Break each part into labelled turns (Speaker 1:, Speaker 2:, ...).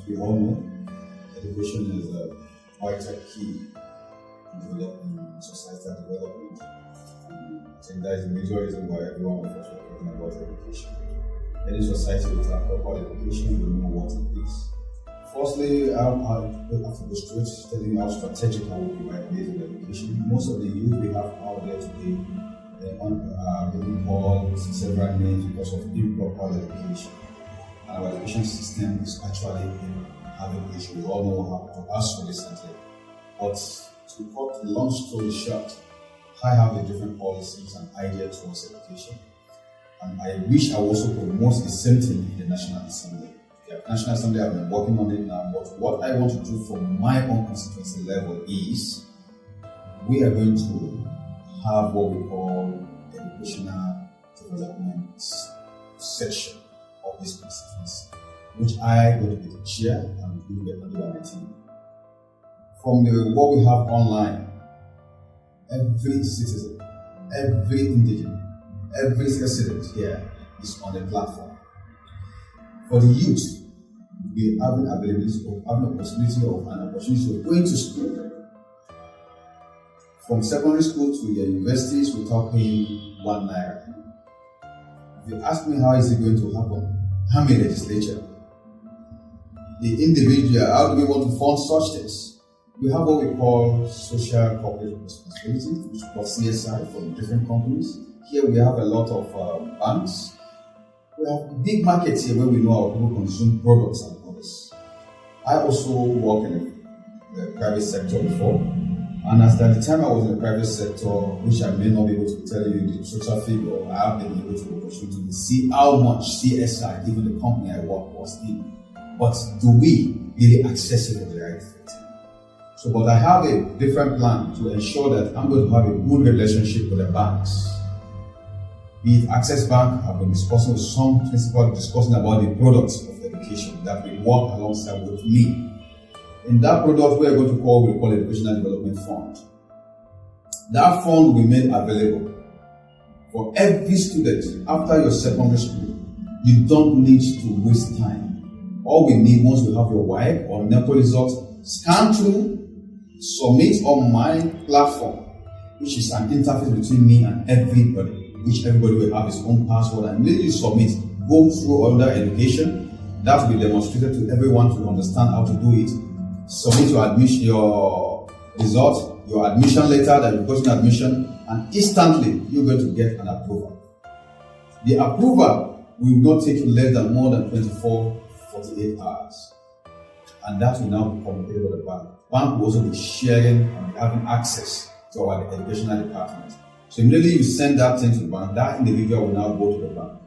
Speaker 1: we all know, education is a vital key to developing societal development. I think that is the major reason why everyone of us are talking about education. Any society without proper education will know what it is. Firstly, I have to go straight telling you how strategic I will be by based on education. Most of the youth we have out there today are being called several names because of improper education. And our education system is actually having issues. We all know what happened to us recently. But to cut the long story short, I have a different policies and ideas towards education. And I wish I also promote the same thing in the National Assembly. The National Assembly, I've been working on it now, but what I want to do from my own constituency level is we are going to have what we call the educational development section of this constituency, which I will be the chair and will be handled by my team. From what we have online, every citizen, every indigenous, every resident here is on the platform. For the youth, we have an availability of having a possibility of an opportunity of going to school. From secondary school to your universities without paying 1 naira. If you ask me how is it going to happen, I'm a legislature. The individual, how do we want to fund such things? We have what we call social corporate responsibility, which is called CSI from different companies. Here we have a lot of banks. We have big markets here where we know our people consume products and others. I also work in the private sector before, and at the time I was in the private sector, which I may not be able to tell you the total figure, I have been able to see how much CSI, even the company I work was in. But do we really access it for the right fit? So, but I have a different plan to ensure that I'm going to have a good relationship with the banks. Be it Access Bank, I've been discussing with some principals discussing about the products of education that will work alongside with me. In that product, we call Educational Development Fund. That fund will be made available for every student after your secondary school. You don't need to waste time. All we need once you have your WAEC or NEPO results, scan through, submit on my platform, which is an interface between me and everybody, which everybody will have his own password, and when you submit, go through under education. That will be demonstrated to everyone to understand how to do it. Submit your admission, your result, your admission letter that you've gotten admission, and instantly you're going to get an approval. The approval will not take you less than more than 48 hours. And that will now be communicated with the bank. Bank will also be sharing and having access to our educational department. So immediately you send that thing to the bank, that individual will now go to the bank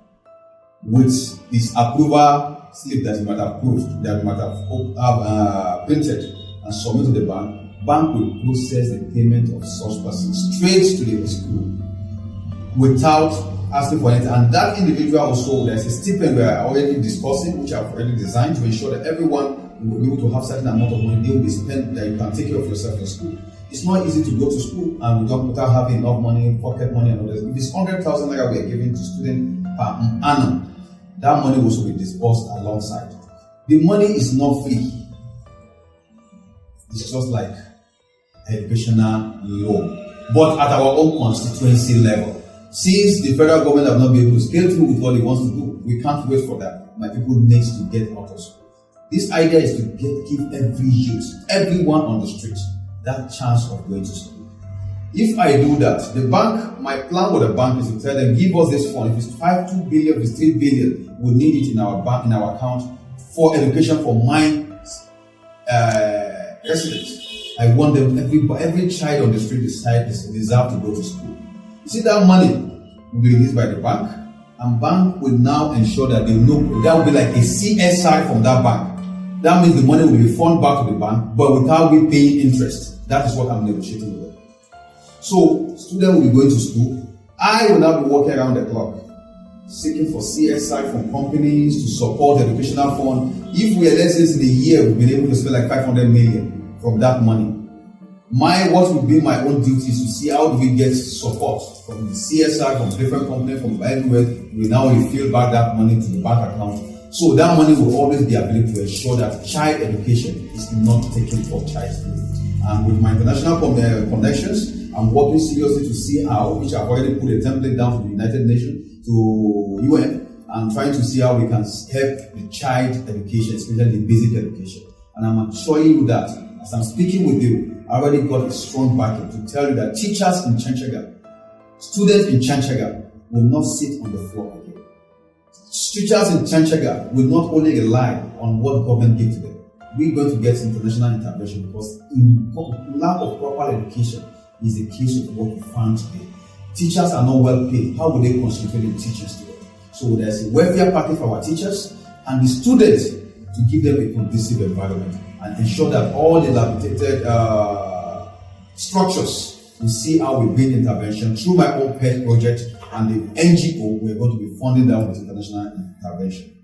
Speaker 1: with this approval slip that you might have proved, that you might have printed and submit to the bank. Bank will process the payment of such person straight to the school without asking for anything. And that individual also, there's a stipend we are already discussing, which I've already designed to ensure that everyone will be able to have certain amount of money they will be spent that you can take care of yourself in school. It's not easy to go to school and without having enough money, pocket money and others. If it's 100,000 naira we are giving to students per annum, that money will also be disbursed alongside. The money is not free. It's just like educational loan, but at our own constituency level. Since the federal government have not been able to scale through with what it wants to do, we can't wait for that. My people need to get out of school. This idea is to give every youth, everyone on the street, that chance of going to school. If I do that, the bank, my plan with the bank is to tell them, give us this fund. If it's 2 billion, if it's 3 billion, we need it in our bank, in our account for education for my residents. I want them, every child on the street deserve to go to school. You see, that money will be released by the bank, and bank will now ensure that they know that will be like a CSI from that bank. That means the money will be refunded back to the bank, but without we paying interest. That is what I'm negotiating with them. So, students will be going to school. I will now be working around the clock, seeking for CSI from companies to support the educational fund. If we are, let's say in a year, we've been able to spend like 500 million from that money. What will be my own duty is to see how do we get support from the CSI, from different companies, from everywhere. We now refill back that money to the bank account So that money will always be available to ensure that child education is not taken for child's play. And with my international connections, I'm working seriously to see how, which I've already put a template down to the United Nations, to UN, and trying to see how we can help the child education, especially the basic education. And I'm assuring you that as I'm speaking with you, I already got a strong backing to tell you that teachers in Chanchaga, students in Chanchaga will not sit on the floor again. Teachers in Chanchaga will not only rely on what government gives to them. We're going to get international intervention because in lack of proper education is the case of what we found today. Teachers are not well paid. How will they concentrate in teaching students? So there's a welfare package for our teachers and the students to give them a conducive environment and ensure that all the dilapidated structures, we see how we bring intervention through my own pet project and the NGO. We're going to be funding that with international intervention.